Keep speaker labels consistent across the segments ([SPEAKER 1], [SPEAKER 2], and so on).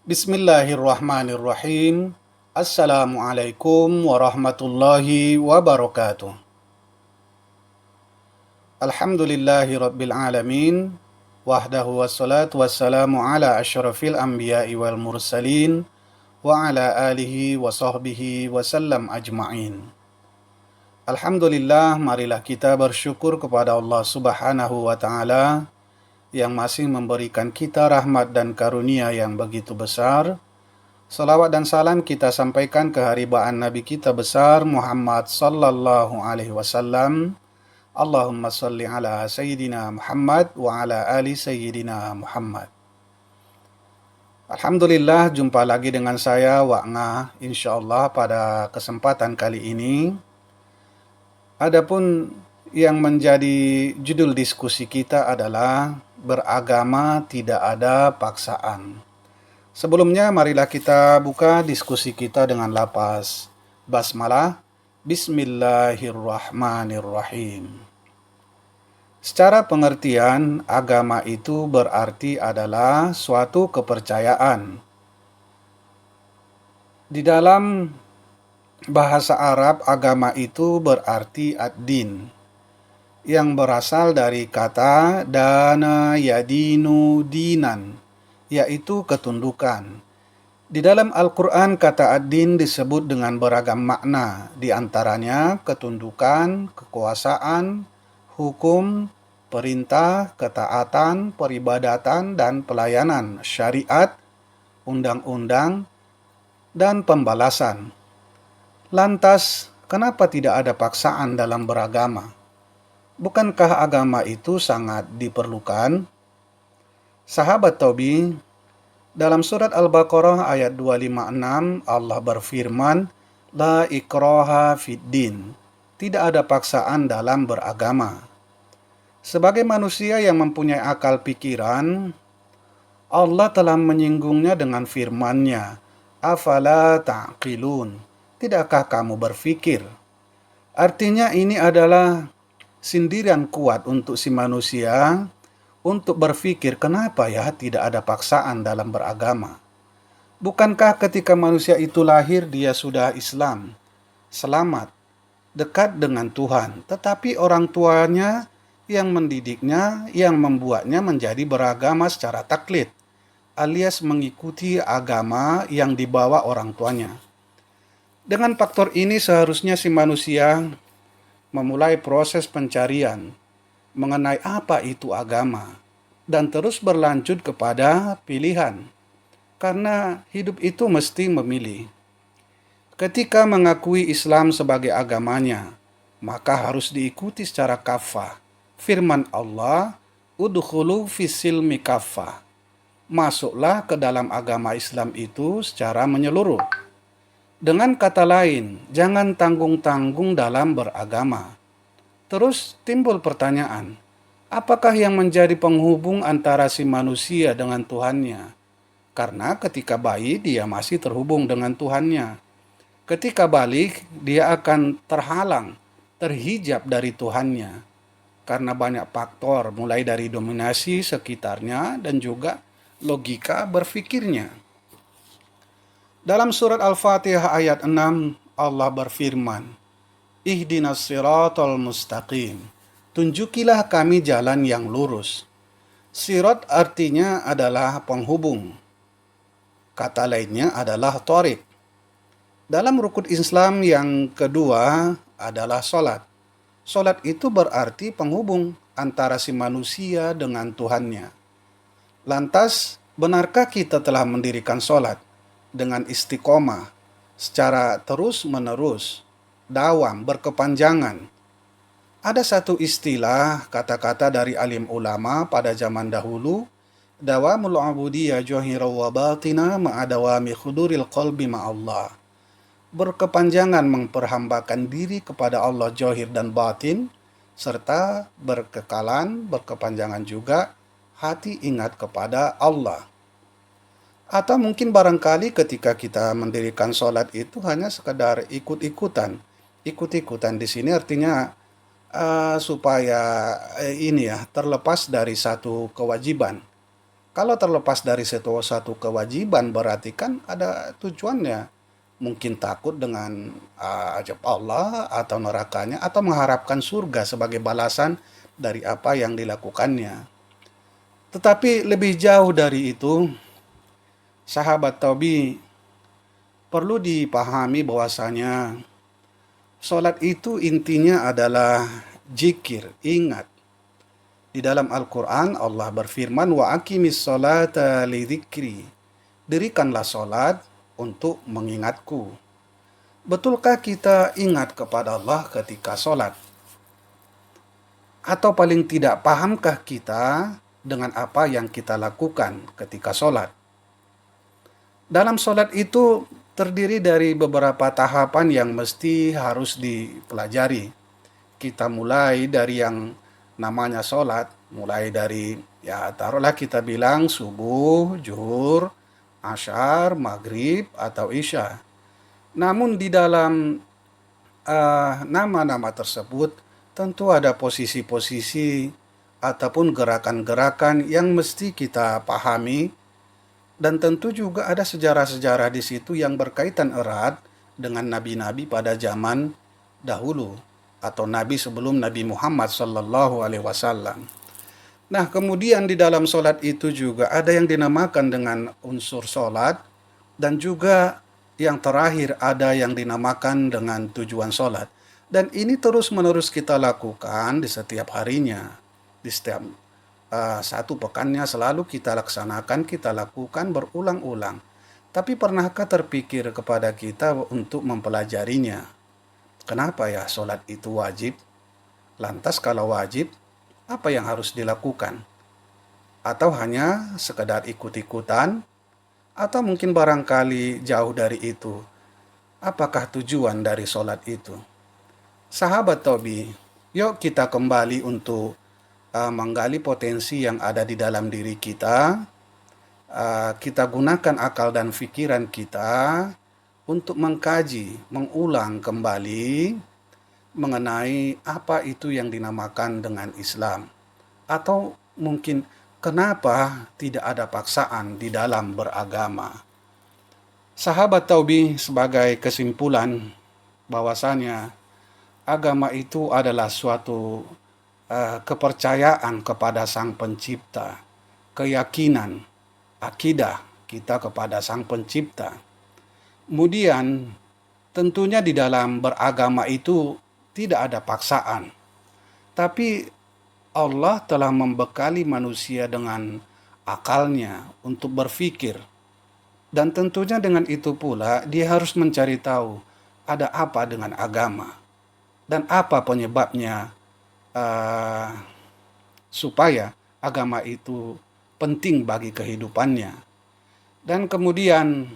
[SPEAKER 1] Bismillahirrahmanirrahim. Assalamualaikum warahmatullahi wabarakatuh. Alhamdulillahi rabbil alamin. Wahdahu wassalatu wassalamu ala asyrafil anbiya'i wal mursalin wa ala alihi wa sahbihi wasallam ajma'in. Alhamdulillah, marilah kita bersyukur kepada Allah Subhanahu wa ta'ala yang masih memberikan kita rahmat dan karunia yang begitu besar. Salawat dan salam kita sampaikan ke haribaan Nabi kita besar Muhammad sallallahu alaihi wasallam. Allahumma salli ala Sayyidina Muhammad wa ala ali Sayyidina Muhammad. Alhamdulillah, jumpa lagi dengan saya Wa'nga insyaallah pada kesempatan kali ini. Adapun yang menjadi judul diskusi kita adalah beragama tidak ada paksaan. Sebelumnya, marilah kita buka diskusi kita dengan lafaz basmalah. Bismillahirrahmanirrahim. Secara pengertian, agama itu berarti adalah suatu kepercayaan. Di dalam bahasa Arab, agama itu berarti ad-din, yang berasal dari kata dana yadinu dinan, yaitu ketundukan. Di dalam Al-Quran, kata ad-din disebut dengan beragam makna, di antaranya ketundukan, kekuasaan, hukum, perintah, ketaatan, peribadatan, dan pelayanan, syariat, undang-undang, dan pembalasan. Lantas, kenapa tidak ada paksaan dalam beragama? Bukankah agama itu sangat diperlukan? Sahabat Taubi, dalam surat Al-Baqarah ayat 256, Allah berfirman, La ikraha fid din. Tidak ada paksaan dalam beragama. Sebagai manusia yang mempunyai akal pikiran, Allah telah menyinggungnya dengan firman-Nya, Afala ta'qilun. Tidakkah kamu berfikir? Artinya ini adalah sindiran kuat untuk si manusia untuk berpikir, kenapa ya tidak ada paksaan dalam beragama? Bukankah ketika manusia itu lahir dia sudah Islam, selamat, dekat dengan Tuhan, tetapi orang tuanya yang mendidiknya, yang membuatnya menjadi beragama secara taklid, alias mengikuti agama yang dibawa orang tuanya. Dengan faktor ini seharusnya si manusia memulai proses pencarian mengenai apa itu agama, dan terus berlanjut kepada pilihan, karena hidup itu mesti memilih. Ketika mengakui Islam sebagai agamanya, maka harus diikuti secara kafah. Firman Allah, Udkhulu fis-silmi kafah. Masuklah ke dalam agama Islam itu secara menyeluruh. Dengan kata lain, jangan tanggung-tanggung dalam beragama. Terus timbul pertanyaan, apakah yang menjadi penghubung antara si manusia dengan Tuhannya? Karena ketika bayi dia masih terhubung dengan Tuhannya. Ketika balik dia akan terhalang, terhijab dari Tuhannya. Karena banyak faktor mulai dari dominasi sekitarnya dan juga logika berfikirnya. Dalam surat Al-Fatihah ayat 6 Allah berfirman, Ihdinas siratal mustaqim. Tunjukilah kami jalan yang lurus. Sirat artinya adalah penghubung. Kata lainnya adalah thoriq. Dalam rukun Islam yang kedua adalah sholat. Sholat itu berarti penghubung antara si manusia dengan Tuhannya. Lantas, benarkah kita telah mendirikan sholat dengan istiqomah secara terus-menerus? Dawam, berkepanjangan. Ada satu istilah kata-kata dari alim ulama pada zaman dahulu, dawamul ubudiyah zahira wa batina ma'adawami khuduril qalbi ma'allah. Berkepanjangan memperhambakan diri kepada Allah zahir dan batin, serta berkepanjangan juga hati ingat kepada Allah. Atau mungkin barangkali ketika kita mendirikan sholat itu hanya sekedar ikut-ikutan. Ikut-ikutan di sini artinya supaya terlepas dari satu kewajiban. Kalau terlepas dari satu kewajiban berarti kan ada tujuannya. Mungkin takut dengan azab Allah atau nerakanya atau mengharapkan surga sebagai balasan dari apa yang dilakukannya. Tetapi lebih jauh dari itu, sahabat Taubi perlu dipahami bahwasanya sholat itu intinya adalah zikir, ingat. Di dalam Al-Quran Allah berfirman, wa aqimis sholata li dzikri. Dirikanlah sholat untuk mengingatku. Betulkah kita ingat kepada Allah ketika sholat? Atau paling tidak pahamkah kita dengan apa yang kita lakukan ketika sholat? Dalam sholat itu terdiri dari beberapa tahapan yang mesti harus dipelajari. Kita mulai dari yang namanya sholat, mulai dari ya taruhlah kita bilang subuh, zuhur, asyar, maghrib, atau isya. Namun di dalam nama-nama tersebut tentu ada posisi-posisi ataupun gerakan-gerakan yang mesti kita pahami, dan tentu juga ada sejarah-sejarah di situ yang berkaitan erat dengan nabi-nabi pada zaman dahulu atau nabi sebelum Nabi Muhammad sallallahu alaihi wasallam. Nah, kemudian di dalam sholat itu juga ada yang dinamakan dengan unsur sholat, dan juga yang terakhir ada yang dinamakan dengan tujuan sholat. Dan ini terus-menerus kita lakukan di setiap harinya, di setiap satu pekannya selalu kita laksanakan, kita lakukan berulang-ulang. Tapi pernahkah terpikir kepada kita untuk mempelajarinya? Kenapa ya sholat itu wajib? Lantas kalau wajib, apa yang harus dilakukan? Atau hanya sekedar ikut-ikutan? Atau mungkin barangkali jauh dari itu? Apakah tujuan dari sholat itu? Sahabat Tobi, yuk kita kembali untuk menggali potensi yang ada di dalam diri kita. Kita gunakan akal dan pikiran kita untuk mengkaji, mengulang kembali mengenai apa itu yang dinamakan dengan Islam. Atau mungkin kenapa tidak ada paksaan di dalam beragama. Sahabat Taubi, sebagai kesimpulan bahwasanya agama itu adalah suatu kepercayaan kepada Sang Pencipta, keyakinan, akidah kita kepada Sang Pencipta. Kemudian tentunya di dalam beragama itu tidak ada paksaan, tapi Allah telah membekali manusia dengan akalnya untuk berpikir, dan tentunya dengan itu pula dia harus mencari tahu ada apa dengan agama dan apa penyebabnya supaya agama itu penting bagi kehidupannya. Dan kemudian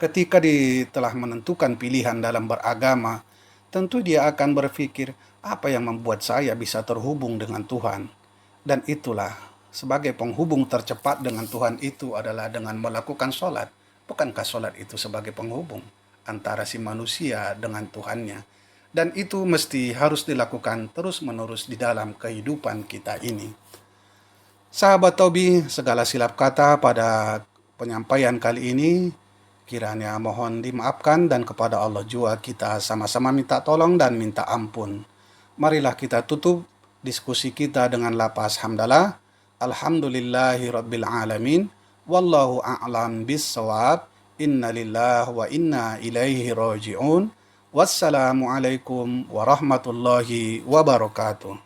[SPEAKER 1] ketika dia telah menentukan pilihan dalam beragama, tentu dia akan berpikir, apa yang membuat saya bisa terhubung dengan Tuhan? Dan itulah, sebagai penghubung tercepat dengan Tuhan itu adalah dengan melakukan sholat. Bukankah sholat itu sebagai penghubung antara si manusia dengan Tuhannya? Dan itu mesti harus dilakukan terus-menerus di dalam kehidupan kita ini. Sahabat Tobi, segala silap kata pada penyampaian kali ini kiranya mohon dimaafkan, dan kepada Allah juga kita sama-sama minta tolong dan minta ampun. Marilah kita tutup diskusi kita dengan lafaz hamdalah. Alhamdulillahi rabbil alamin. Wallahu a'lam bissawab. Inna lillahi wa inna ilaihi raji'un. Wassalamualaikum warahmatullahi wabarakatuh.